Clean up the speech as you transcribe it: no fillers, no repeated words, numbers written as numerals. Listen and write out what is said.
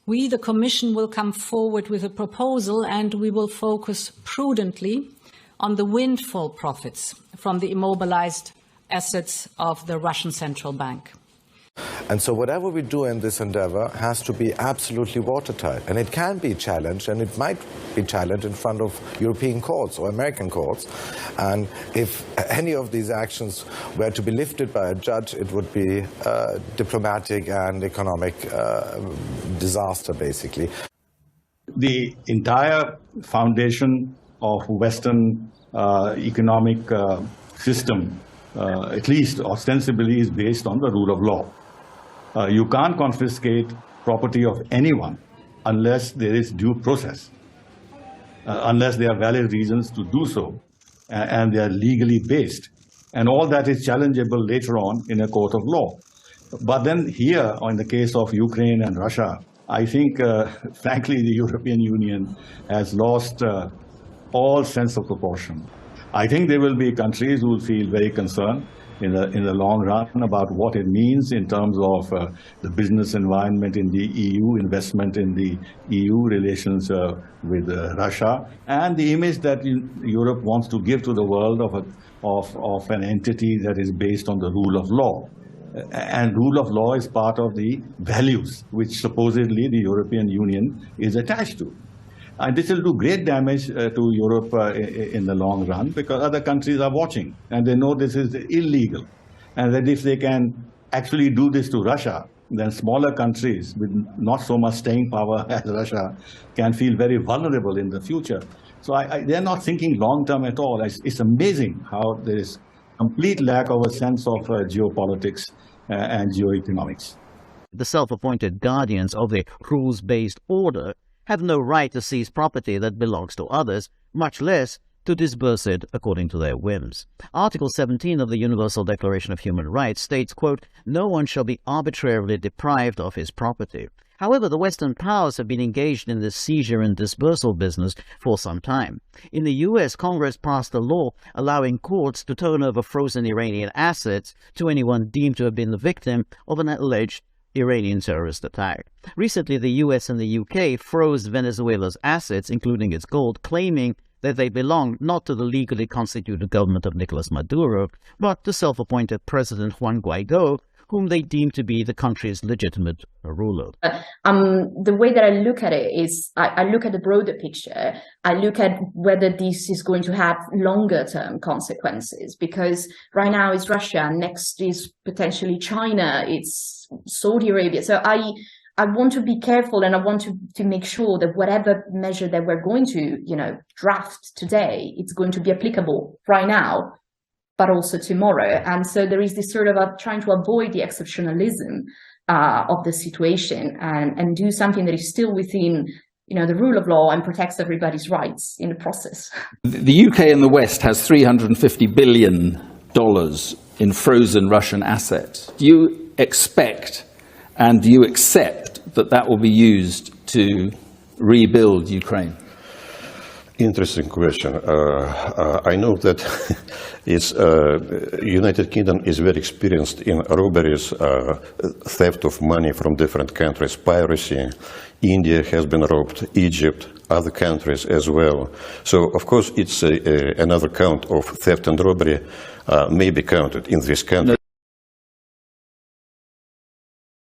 We, the Commission, will come forward with a proposal, and we will focus prudently on the windfall profits from the immobilized assets of the Russian Central Bank. And so whatever we do in this endeavor has to be absolutely watertight. And it can be challenged, and it might be challenged in front of European courts or American courts. And if any of these actions were to be lifted by a judge, it would be diplomatic and economic disaster, basically. The entire foundation of Western economic system, at least ostensibly, is based on the rule of law. You can't confiscate property of anyone unless there is due process, unless there are valid reasons to do so, and they are legally based. And all that is challengeable later on in a court of law. But then here, in the case of Ukraine and Russia, I think, frankly, the European Union has lost all sense of proportion. I think there will be countries who will feel very concerned in the long run about what it means in terms of the business environment in the EU, investment in the EU, relations with Russia, and the image that Europe wants to give to the world of an entity that is based on the rule of law. And rule of law is part of the values which supposedly the European Union is attached to. And this will do great damage to Europe in the long run, because other countries are watching and they know this is illegal. And that if they can actually do this to Russia, then smaller countries with not so much staying power as Russia can feel very vulnerable in the future. So they're not thinking long-term at all. It's amazing how there is complete lack of a sense of geopolitics and geoeconomics. The self-appointed guardians of the rules-based order have no right to seize property that belongs to others, much less to disburse it according to their whims. Article 17 of the Universal Declaration of Human Rights states, quote, "No one shall be arbitrarily deprived of his property." However, the Western powers have been engaged in this seizure and dispersal business for some time. In the U.S., Congress passed a law allowing courts to turn over frozen Iranian assets to anyone deemed to have been the victim of an alleged Iranian terrorist attack. Recently, the US and the UK froze Venezuela's assets, including its gold, claiming that they belonged not to the legally constituted government of Nicolas Maduro, but to self-appointed President Juan Guaido, whom they deemed to be the country's legitimate ruler. The way that I look at it is I look at the broader picture. I look at whether this is going to have longer-term consequences, because right now it's Russia, next is potentially China, it's Saudi Arabia. So I want to be careful, and I want to make sure that whatever measure that we're going to, draft today, it's going to be applicable right now, but also tomorrow. And so there is this sort of trying to avoid the exceptionalism of the situation and do something that is still within the rule of law and protects everybody's rights in the process. The UK and the West has $350 billion in frozen Russian assets. Do you expect and do you accept that will be used to rebuild Ukraine? Interesting question. I know that United Kingdom is very experienced in robberies, theft of money from different countries, piracy. India has been robbed, Egypt, other countries as well. So, of course, it's another count of theft and robbery may be counted in this country.